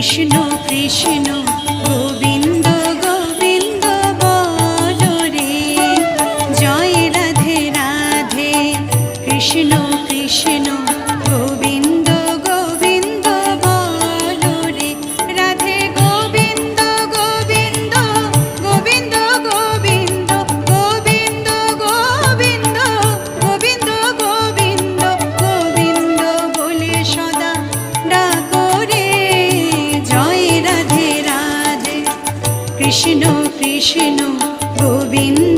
কৃষ্ণ কৃষ্ণ গোবিন্দ গোবিন্দ বলো রে, জয় রাধে রাধে। কৃষ্ণ কৃষ্ণ গোবিন্দ গোবিন্দ বলো রে, রাধে গোবিন্দ গোবিন্দ গোবিন্দ গোবিন্দ গোবিন্দ গোবিন্দ গোবিন্দ গোবিন্দ গোবিন্দ বলে সদা ডাকো রে, জয় রাধে রাধে। কৃষ্ণ কৃষ্ণ গোবিন্দ